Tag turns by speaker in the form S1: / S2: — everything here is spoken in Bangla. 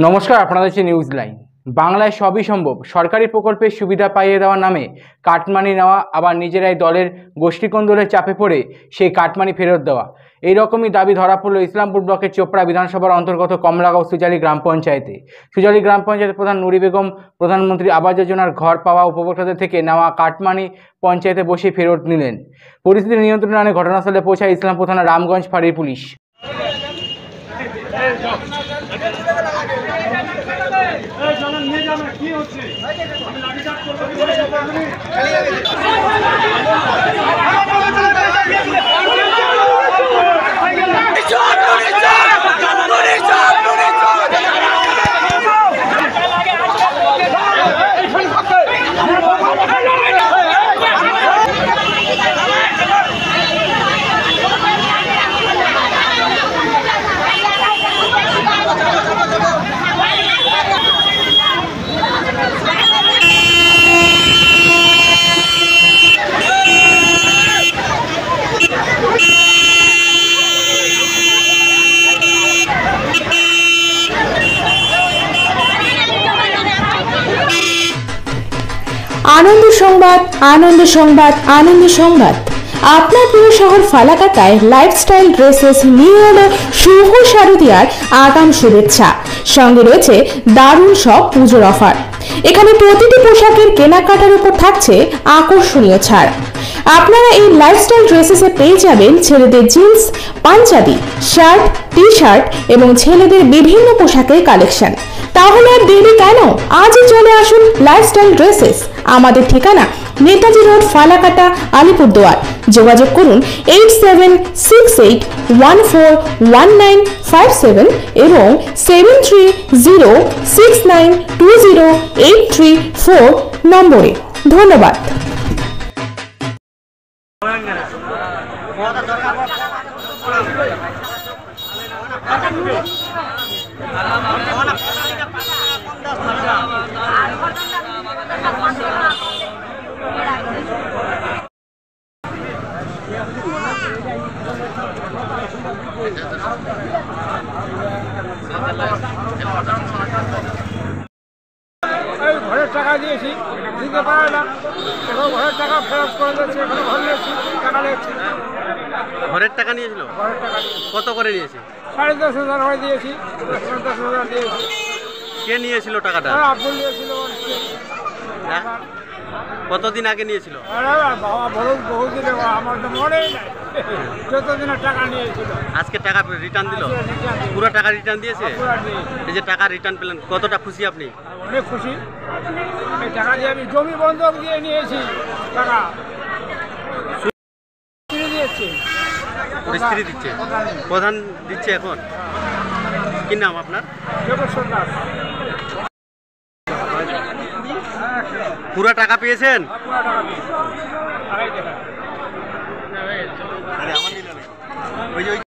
S1: নমস্কার, আপনারা দেখছেন নিউজ লাইন। বাংলায় সবই সম্ভব। সরকারি প্রকল্পের সুবিধা পাইয়ে দেওয়ার নামে কাটমানি নেওয়া, আবার নিজেরাই দলের গোষ্ঠীকন্দলের চাপে পড়ে সেই কাটমানি ফেরত দেওয়া, এই রকমই দাবি ধরা পড়ল ইসলামপুর ব্লকের চোপড়া বিধানসভার অন্তর্গত কমলাগাঁও সুজালি গ্রাম পঞ্চায়েতে। সুজালি গ্রাম পঞ্চায়েতের প্রধান নুরি বেগম প্রধানমন্ত্রী আবাস যোজনার ঘর পাওয়া উপভোক্তাদের থেকে নেওয়া কাটমানি পঞ্চায়েতে বসে ফেরত নিলেন। পরিস্থিতি নিয়ন্ত্রণে আনে ঘটনাস্থলে পৌঁছায় ইসলামপুর থানা রামগঞ্জ ফাঁড়ির পুলিশ।
S2: আনন্দ সংবাদ, আনন্দ সংবাদ, আনন্দ সংবাদ। আপনার প্রিয় শহর ফালাকাটায় লাইফস্টাইল ড্রেসেস নিয়ে এলো শুভ শারদীয়ার আগাম শুভেচ্ছা। সঙ্গে রয়েছে দারুণ সব পুজোর অফার। এখানে প্রতিটি পোশাকের কেনাকাটার উপর থাকছে আকর্ষণীয় ছাড়। আপনারা এই লাইফস্টাইল ড্রেসেসে পেয়ে যাবেন ছেলেদের jeans, panjabi, shirt, T shirt এবং ছেলেদের বিভিন্ন পোশাকের কালেকশন। তাহলে আর দেরি কেন? আজই চলে আসুন লাইফস্টাইল ড্রেসেস। আমাদের ঠিকানা নেতাজি রোড, ফালাকাটা, আলিপুরদুয়ার। যোগাযোগ করুন 8768141957 এবং 7306920834 নম্বরে। ধন্যবাদ।
S3: ঘরের টাকা দিয়েছি, দিতে পারে না, এখন ঘরের টাকা ফেরত করে দিয়েছি, এখন ঘর নিয়েছি, টাকা নিয়েছি।
S4: ঘরের টাকা নিয়েছিল?
S3: ঘরের টাকা নিয়েছি।
S4: কত করে নিয়েছে?
S3: 10,500 করে দিয়েছি, 10,000 দিয়েছি।
S4: কে নিয়েছিল টাকাটা?
S3: আব্বুল নিয়েছিল।
S4: হ্যাঁ? কতদিন আগে নিয়েছিল?
S3: বাবা বলুন, বহুদিনে, আমার তো মনেই নাই যতদিনের টাকা নিয়েছিল।
S4: আজকে টাকা রিটার্ন দিল? পুরো টাকা রিটার্ন দিয়েছে? এই যে টাকা রিটার্ন পেলেন, কতটা খুশি আপনি?
S3: অনেক খুশি। এই টাকা দিয়ে আমি জমি বন্ধক দিয়ে নিয়েছি, টাকা দিয়েছে,
S4: স্ত্রী দিচ্ছে, প্রধান দিচ্ছে। এখন কি নাম আপনার? পুরো টাকা পেয়েছেন?